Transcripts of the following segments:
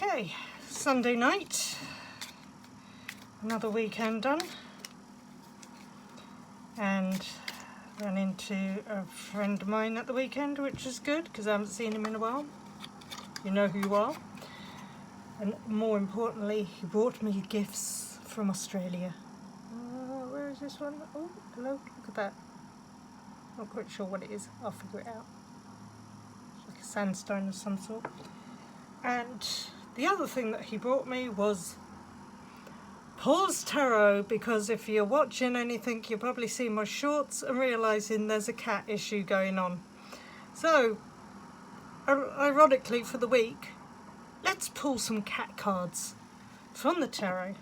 Okay, Sunday night, another weekend done, and ran into a friend of mine at the weekend, which is good because I haven't seen him in a while. You know who you are. And more importantly, he brought me gifts from Australia. Where is this one? Oh, hello, look at that. Not quite sure what it is, I'll figure it out. It's like a sandstone of some sort. And the other thing that he brought me was Paul's Tarot, because if you're watching anything, you'll probably see my shorts and realising there's a cat issue going on. So, ironically for the week, let's pull some cat cards from the tarot,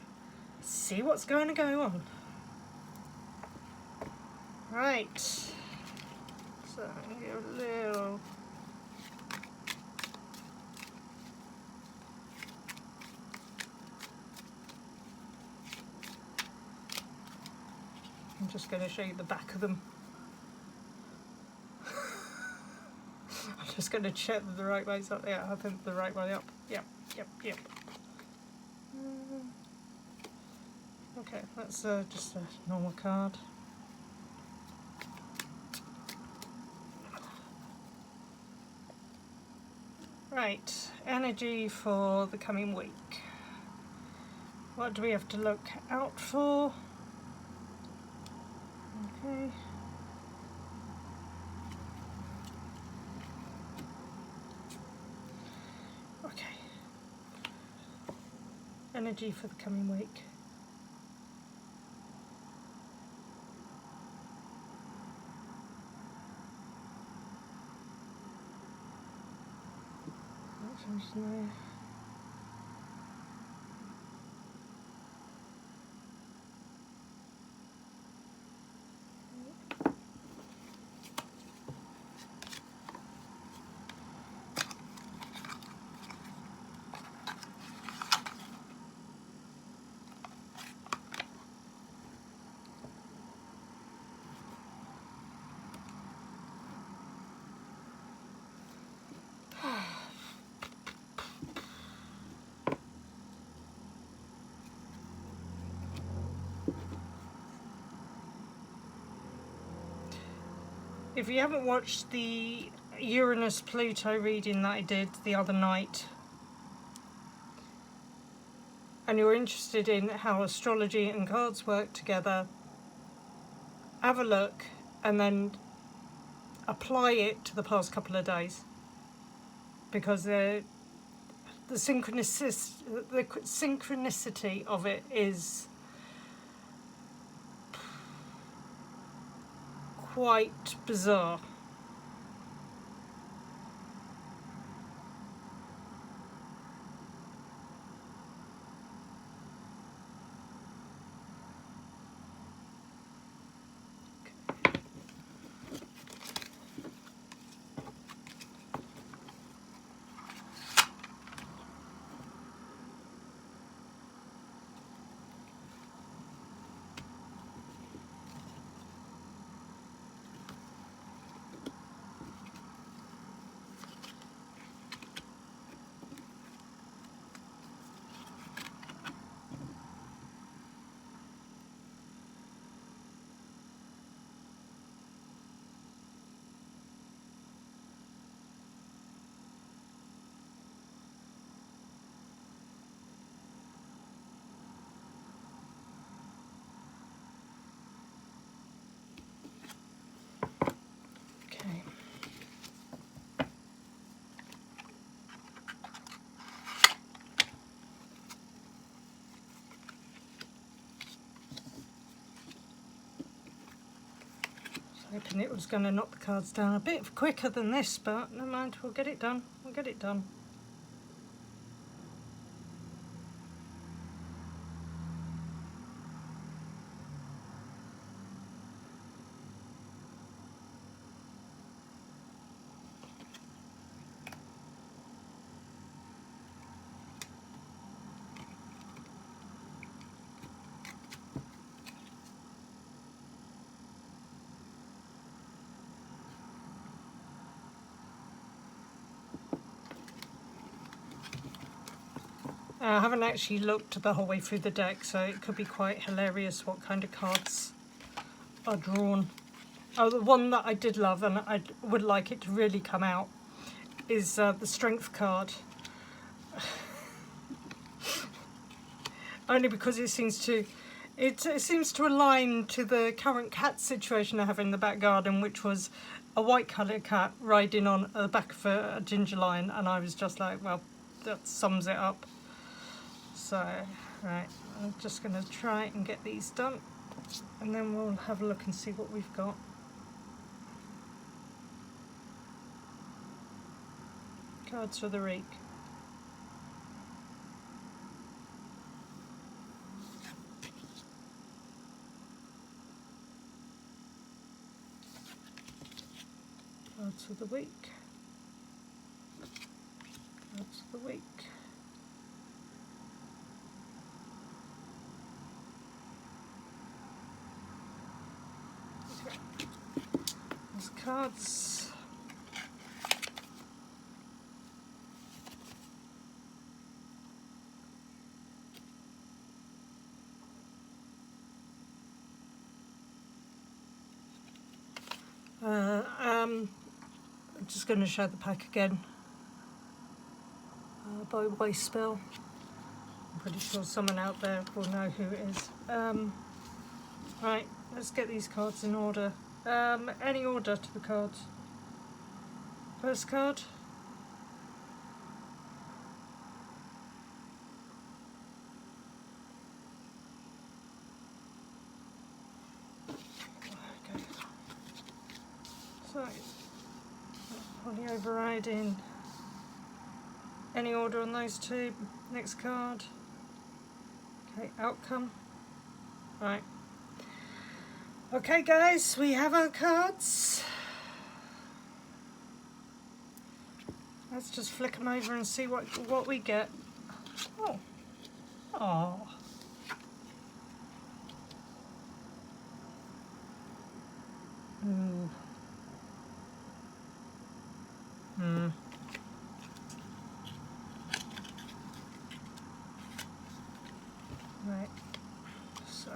see what's going to go on. Right, so a little... I'm just going to show you the back of them. I'm just going to check that the right way's up. Yeah, I think the right way up. Yep. Okay, that's just a normal card. Right, energy for the coming week. What do we have to look out for? Okay. Okay. Energy for the coming week. That's there. If you haven't watched the Uranus-Pluto reading that I did the other night, and you're interested in how astrology and cards work together, have a look and then apply it to the past couple of days, because the synchronicity of it is quite bizarre. Okay. Hoping it was going to knock the cards down a bit quicker than this, but never mind, we'll get it done. We'll get it done. I haven't actually looked the whole way through the deck, so it could be quite hilarious what kind of cards are drawn. Oh, the one that I did love and I would like it to really come out is the Strength card. Only because it seems to align to the current cat situation I have in the back garden, which was a white coloured cat riding on the back of a ginger lion, and I was just like, well, that sums it up. So, right, I'm just going to try and get these done, and then we'll have a look and see what we've got. Cards for the week. Cards for the week. Cards for the week. Okay. There's cards. I'm just going to show the pack again by Waste Spell. I'm pretty sure someone out there will know who it is. Right, let's get these cards in order. Any order to the cards. First card. Okay. So, probably overriding any order on those two. Next card. Okay, outcome. Right. Okay, guys, we have our cards. Let's just flick them over and see what we get. Oh. Oh. Ooh. Hmm. Right. So.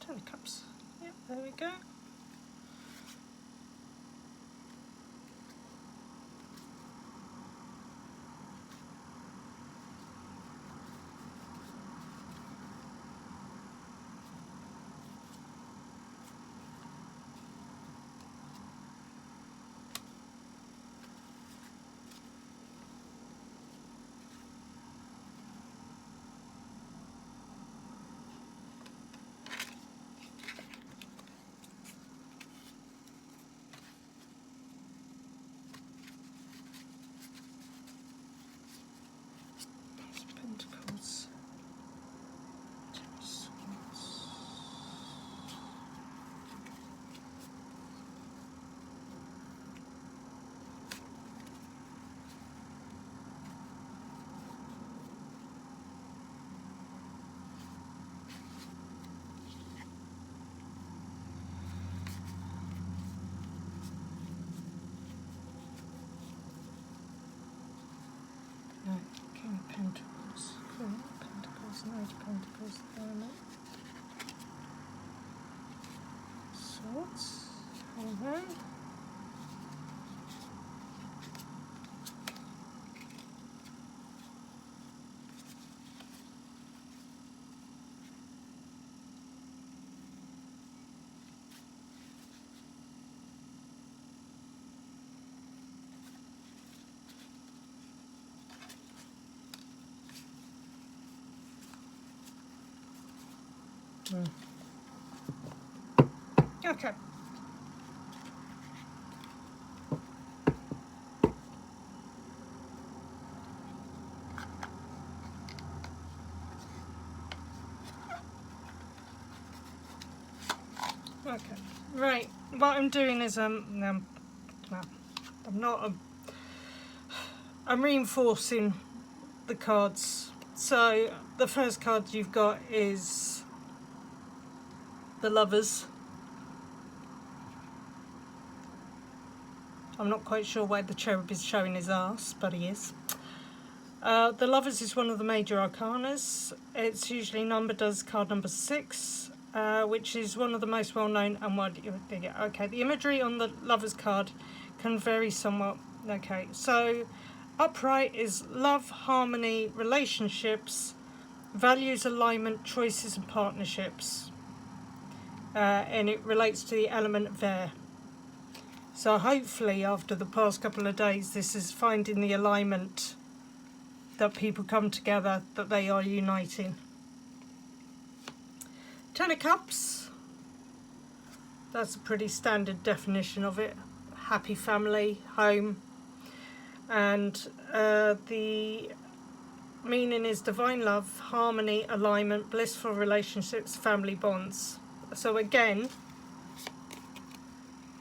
Ten of Cups. Yep, there we go. Pentacles. Right, King of Pentacles, Queen of Pentacles, Knight of Pentacles, Hermit, Swords, Hangman, Okay. Right, what I'm doing is well, I'm not. I'm reinforcing the cards. So the first card you've got is the Lovers. I'm not quite sure why the cherub is showing his arse, but he is. The Lovers is one of the major arcanas. It's usually numbered as card number 6, which is one of the most well-known and widely. Okay, the imagery on the Lovers card can vary somewhat. Okay, so upright is love, harmony, relationships, values, alignment, choices and partnerships. And it relates to the element of air. So hopefully after the past couple of days, this is finding the alignment that people come together, that they are uniting. Ten of Cups. That's a pretty standard definition of it. Happy family, home. And the meaning is divine love, harmony, alignment, blissful relationships, family bonds. So again,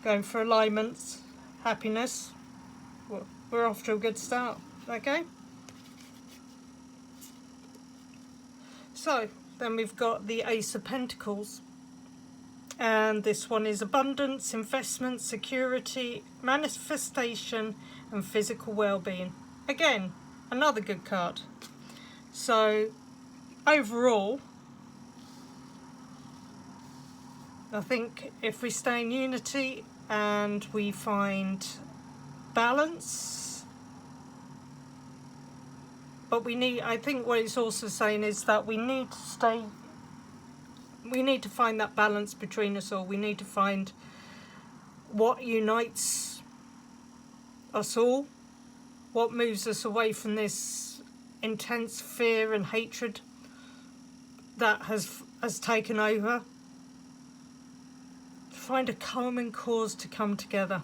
going for alignments, happiness. We're off to a good start, okay? So then we've got the Ace of Pentacles. And this one is abundance, investment, security, manifestation and physical well-being. Again, another good card. So overall, I think if we stay in unity and we find balance, but I think what it's also saying is that we need to find that balance between us all. We need to find what unites us all, what moves us away from this intense fear and hatred that has taken over. Find a common cause to come together.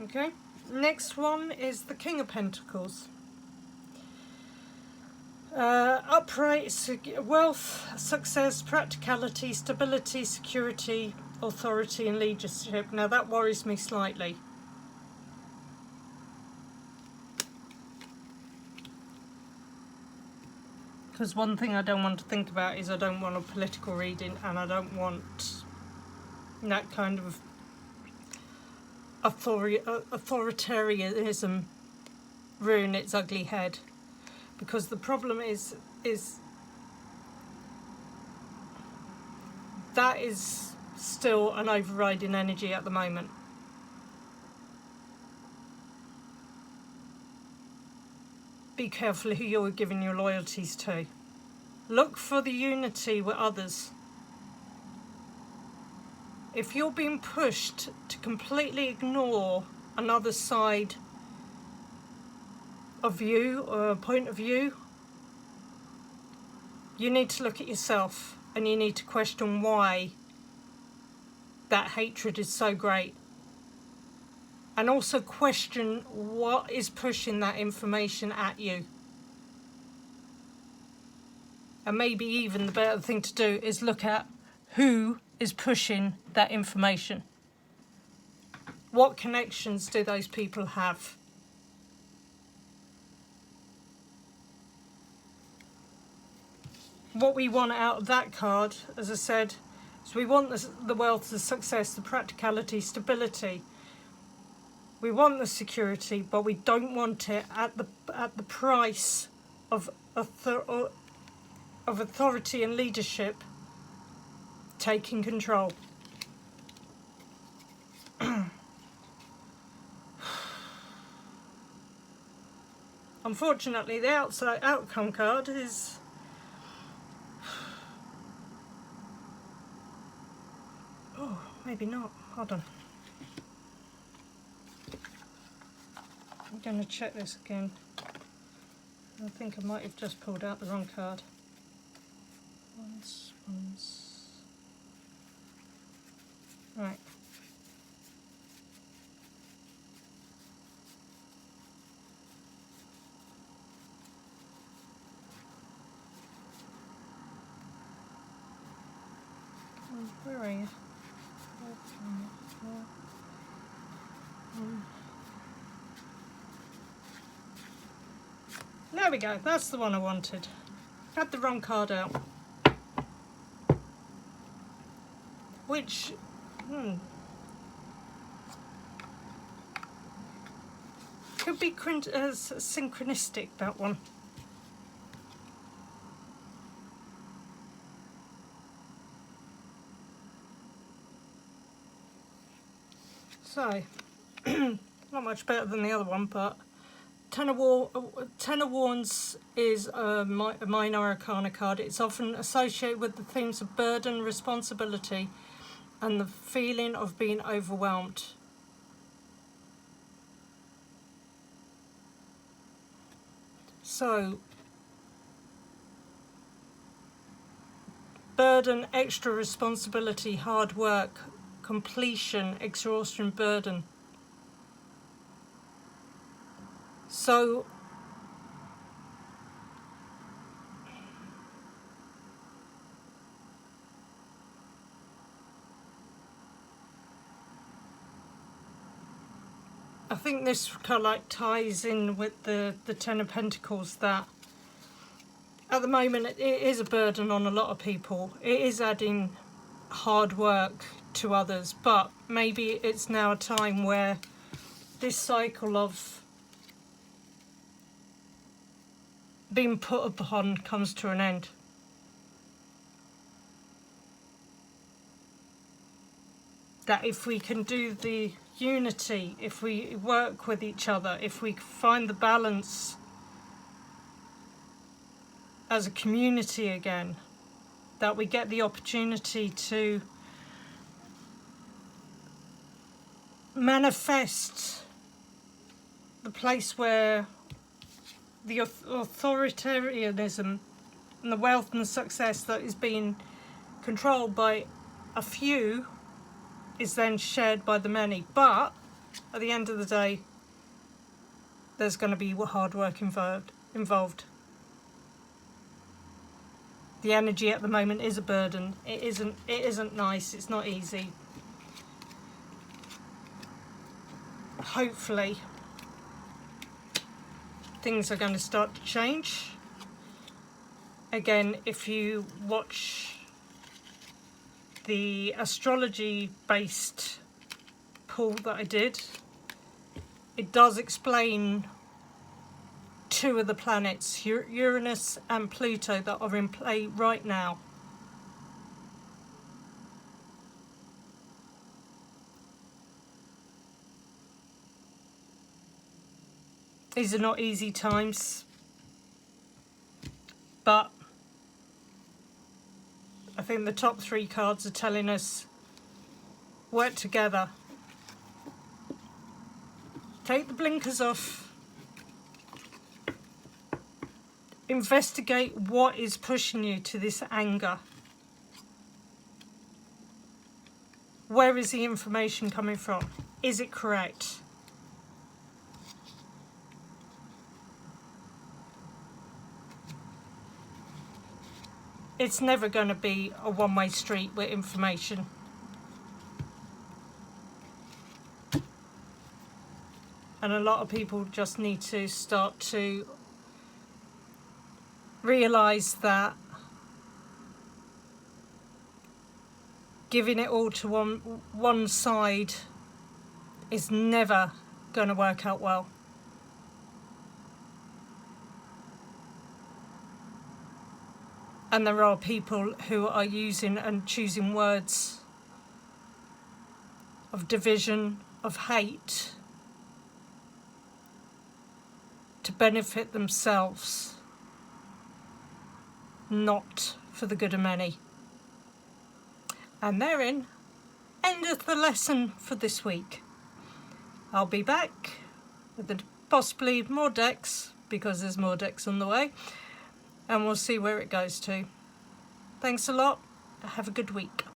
Okay, next one is the King of Pentacles. Upright, wealth, success, practicality, stability, security, authority and leadership. Now that worries me slightly. Because one thing I don't want to think about is I don't want a political reading, and I don't want that kind of authoritarianism ruin its ugly head. Because the problem is that is still an overriding energy at the moment. Be careful who you're giving your loyalties to. Look for the unity with others. If you're being pushed to completely ignore another side of view or a point of view, you need to look at yourself and you need to question why that hatred is so great. And also question what is pushing that information at you. And maybe even the better thing to do is look at who is pushing that information. What connections do those people have? What we want out of that card, as I said, is we want the wealth, the success, the practicality, stability. We want the security, but we don't want it at the price of authority and leadership taking control. Unfortunately, the outcome card is maybe not. Hold on. I'm going to check this again. I think I might have just pulled out the wrong card. Once. Right. Where are you? There we go, that's the one I wanted. Had the wrong card out. Which, could be synchronistic, that one. So, not much better than the other one, but Ten of Wands is a minor arcana card. It's often associated with the themes of burden, responsibility, and the feeling of being overwhelmed. So, burden, extra responsibility, hard work, completion, exhaustion, burden. So, I think this kind of like ties in with the Ten of Pentacles, that at the moment it is a burden on a lot of people. It is adding hard work to others, but maybe it's now a time where this cycle of being put upon comes to an end. That if we can do the unity, if we work with each other, if we find the balance as a community again, that we get the opportunity to manifest the place where the authoritarianism and the wealth and the success that is being controlled by a few is then shared by the many. But at the end of the day, there's going to be hard work involved. The energy at the moment is a burden. It isn't nice. It's not easy. Hopefully, things are going to start to change. Again, if you watch the astrology-based pull that I did, it does explain two of the planets, Uranus and Pluto, that are in play right now. These are not easy times, but I think the top three cards are telling us work together. Take the blinkers off. Investigate what is pushing you to this anger. Where is the information coming from? Is it correct? It's never going to be a one-way street with information. And a lot of people just need to start to realise that giving it all to one side is never going to work out well. And there are people who are using and choosing words of division, of hate, to benefit themselves, not for the good of many. And therein endeth the lesson for this week. I'll be back with possibly more decks, because there's more decks on the way, and we'll see where it goes to. Thanks a lot. Have a good week.